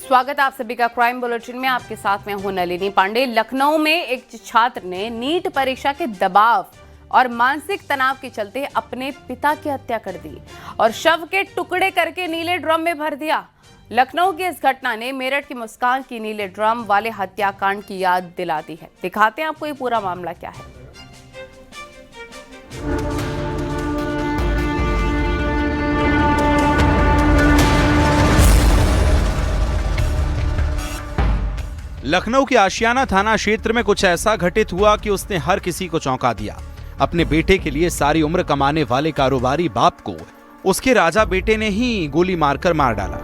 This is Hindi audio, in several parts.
स्वागत है आप सभी का क्राइम बुलेटिन में। आपके साथ में हूं नलिनी पांडे। लखनऊ में एक छात्र ने नीट परीक्षा के दबाव और मानसिक तनाव के चलते अपने पिता की हत्या कर दी और शव के टुकड़े करके नीले ड्रम में भर दिया। लखनऊ की इस घटना ने मेरठ की मुस्कान की नीले ड्रम वाले हत्याकांड की याद दिलाती है। दिखाते हैं आपको ये पूरा मामला क्या है। लखनऊ के आशियाना थाना क्षेत्र में कुछ ऐसा घटित हुआ कि उसने हर किसी को चौंका दिया। अपने बेटे के लिए सारी उम्र कमाने वाले कारोबारी बाप को उसके राजा बेटे ने ही गोली मारकर मार डाला।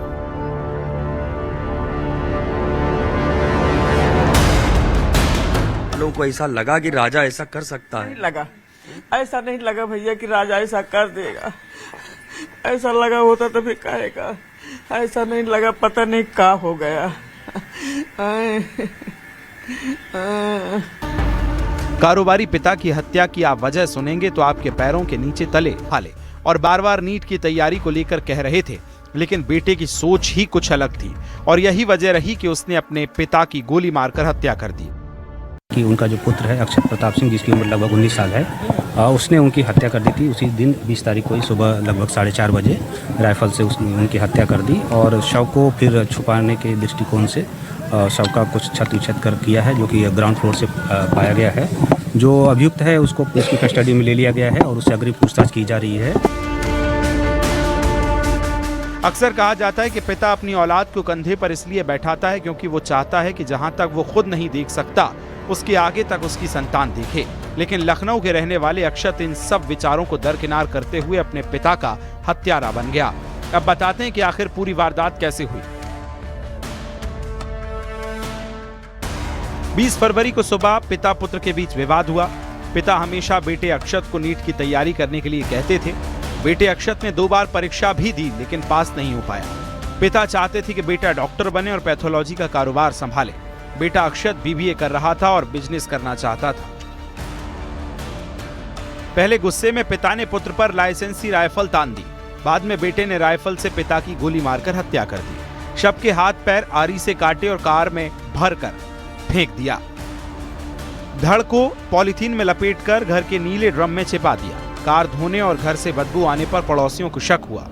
लोगों को ऐसा लगा कि राजा ऐसा कर सकता है। नहीं लगा, ऐसा नहीं लगा भैया कि राजा ऐसा कर देगा। ऐसा लगा होता तो फिर कहेगा, ऐसा नहीं लगा, पता नहीं क्या हो गया। कारोबारी पिता की हत्या की आप वजह सुनेंगे तो आपके पैरों के नीचे तले हाले और बार बार नीट की तैयारी को लेकर कह रहे थे, लेकिन बेटे की सोच ही कुछ अलग थी और यही वजह रही कि उसने अपने पिता की गोली मारकर हत्या कर दी। कि उनका जो पुत्र है अक्षत प्रताप सिंह, जिसकी उम्र लगभग 19 साल है, उसने उनकी हत्या कर दी थी। उसी दिन 20 तारीख को ही सुबह लगभग 4:30 बजे राइफल से उसने उनकी हत्या कर दी और शव को फिर छुपाने के दृष्टिकोण से शव का कुछ क्षत विक्षत कर किया है, जो कि ग्राउंड फ्लोर से पाया गया है। जो अभियुक्त है उसको पुलिस की कस्टडी में ले लिया गया है और उससे अग्रिम पूछताछ की जा रही है। अक्सर कहा जाता है कि पिता अपनी औलाद को कंधे पर इसलिए बैठाता है क्योंकि वो चाहता है कि जहां तक वो खुद नहीं देख सकता उसके आगे तक उसकी संतान देखे। लेकिन लखनऊ के रहने वाले अक्षत इन सब विचारों को दरकिनार करते हुए अपने पिता का हत्यारा बन गया। अब बताते हैं कि आखिर पूरी वारदात कैसे हुई। 20 फरवरी को सुबह पिता पुत्र के बीच विवाद हुआ। पिता हमेशा बेटे अक्षत को नीट की तैयारी करने के लिए कहते थे। बेटे अक्षत ने 2 बार परीक्षा भी दी लेकिन पास नहीं हो पाया। पिता चाहते थे कि बेटा डॉक्टर बने और पैथोलॉजी का कारोबार संभाले। बेटा अक्षत बीबीए कर रहा था और बिजनेस करना चाहता था। पहले गुस्से में पिता ने पुत्र पर लाइसेंसी राइफल तान दी। बाद में बेटे ने राइफल से पिता की गोली मारकर हत्या कर दी। शव के हाथ पैर आरी से काटे और कार में भरकर फेंक दिया। धड़ को पॉलीथीन में लपेटकर घर के नीले ड्रम में छिपा दिया। कार धोने और घर से बदबू आने पर पड़ोसियों को शक हुआ।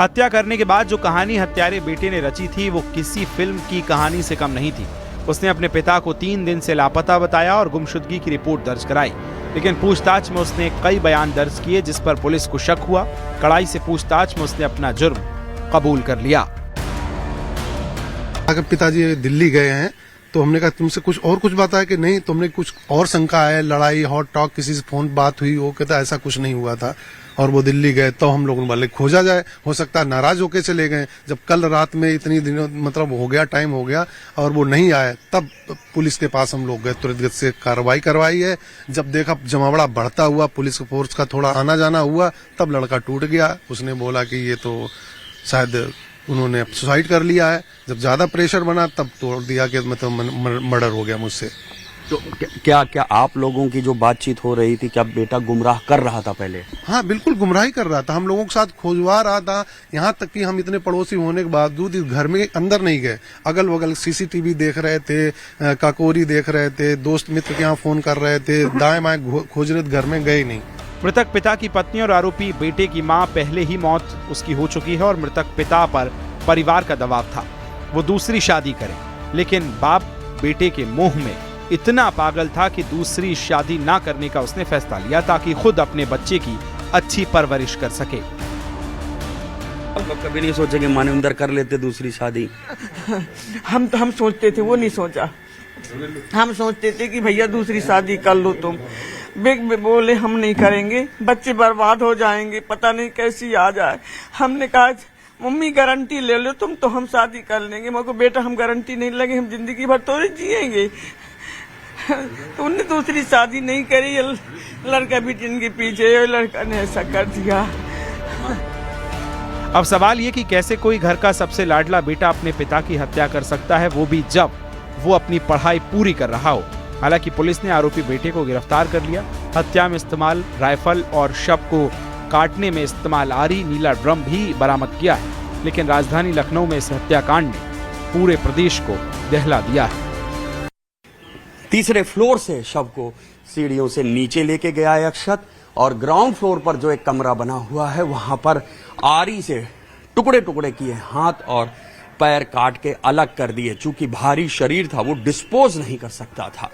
हत्या करने के बाद जो कहानी हत्यारे बेटे ने रची थी वो किसी फिल्म की कहानी से कम नहीं थी। उसने अपने पिता को 3 दिन से लापता बताया और गुमशुदगी की रिपोर्ट दर्ज कराई, लेकिन पूछताछ में उसने कई बयान दर्ज किए जिस पर पुलिस को शक हुआ। कड़ाई से पूछताछ में उसने अपना जुर्म कबूल कर लिया। अगर पिताजी दिल्ली गए हैं तो हमने कहा तुमसे कुछ बताया कि नहीं, तुमने कुछ और शंका है, लड़ाई हॉट टॉक किसी से फोन बात हुई? वो कहता ऐसा कुछ नहीं हुआ था और वो दिल्ली गए तो हम लोगों वाले खोजा जाए। हो सकता है नाराज होके चले गए। जब कल रात में इतनी दिनों मतलब हो गया, टाइम हो गया और वो नहीं आए, तब पुलिस के पास हम लोग गए। तुरंत गति से कार्रवाई करवाई है। जब देखा जमावड़ा बढ़ता हुआ, पुलिस फोर्स का थोड़ा आना जाना हुआ, तब लड़का टूट गया। उसने बोला कि ये तो शायद उन्होंने सुसाइड कर लिया है। जब ज्यादा प्रेशर बना तब तोड़ दिया कि मतलब मर्डर हो गया मुझसे। तो क्या आप लोगों की जो बातचीत हो रही थी, क्या बेटा गुमराह कर रहा था पहले? हाँ, बिल्कुल गुमराही कर रहा था। हम लोगों के साथ खोजवा रहा था। यहाँ तक कि हम इतने पड़ोसी होने के बावजूद इस घर में अंदर नहीं गए। अगल बगल सीसीटीवी देख रहे थे, काकोरी देख रहे थे, दोस्त मित्र के यहाँ फोन कर रहे थे, दाएं बाएं खोज रहे थे, घर में गए नहीं। मृतक पिता की पत्नी और आरोपी बेटे की मां पहले ही मौत उसकी हो चुकी है और मृतक पिता पर परिवार का दबाव था वो दूसरी शादी करे, लेकिन बाप बेटे के मोह में इतना पागल था कि दूसरी शादी ना करने का उसने फैसला लिया ताकि खुद अपने बच्चे की अच्छी परवरिश कर सके। कभी नहीं सोचे कि मानविंदर कर लेते दूसरी शादी? हम सोचते थे, वो नहीं सोचा। हम सोचते थे कि भैया दूसरी शादी कर लो तुम। बिग बोले हम नहीं करेंगे, बच्चे बर्बाद हो जाएंगे, पता नहीं कैसी आ जाए। हमने कहा मम्मी गारंटी ले लो तुम, तो हम शादी कर लेंगे। मगर बेटा हम गारंटी नहीं लगे, हम जिंदगी भर तो जिएंगे। तो उन्होंने दूसरी शादी नहीं करी। लड़का भी जिनके पीछे, लड़का ने ऐसा कर दिया। अब सवाल ये कि कैसे कोई घर का सबसे लाडला बेटा अपने पिता की हत्या कर सकता है, वो भी जब वो अपनी पढ़ाई पूरी कर रहा हो। हालांकि पुलिस ने आरोपी बेटे को गिरफ्तार कर लिया। हत्या में इस्तेमाल राइफल और शव को काटने में इस्तेमाल आरी नीला ड्रम भी बरामद किया है। लेकिन राजधानी लखनऊ में इस हत्याकांड ने पूरे प्रदेश को दहला दिया है। तीसरे फ्लोर से शव को सीढ़ियों से नीचे लेके गया है अक्षत, और ग्राउंड फ्लोर पर जो एक कमरा बना हुआ है वहां पर आरी से टुकड़े टुकड़े किए हाथ और पैर काट के अलग कर दिए। चूंकि भारी शरीर था वो डिस्पोज नहीं कर सकता था,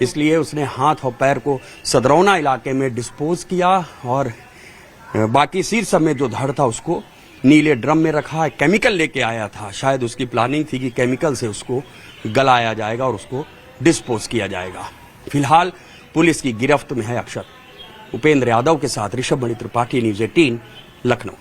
इसलिए उसने हाथ और पैर को सदरौना इलाके में डिस्पोज किया और बाकी शीर्ष में जो धड़ था उसको नीले ड्रम में रखा। केमिकल लेके आया था, शायद उसकी प्लानिंग थी कि केमिकल से उसको गलाया जाएगा और उसको डिस्पोज किया जाएगा। फिलहाल पुलिस की गिरफ्त में है अक्षत। उपेंद्र यादव के साथ ऋषभ मणि त्रिपाठी, न्यूज़ 18, लखनऊ।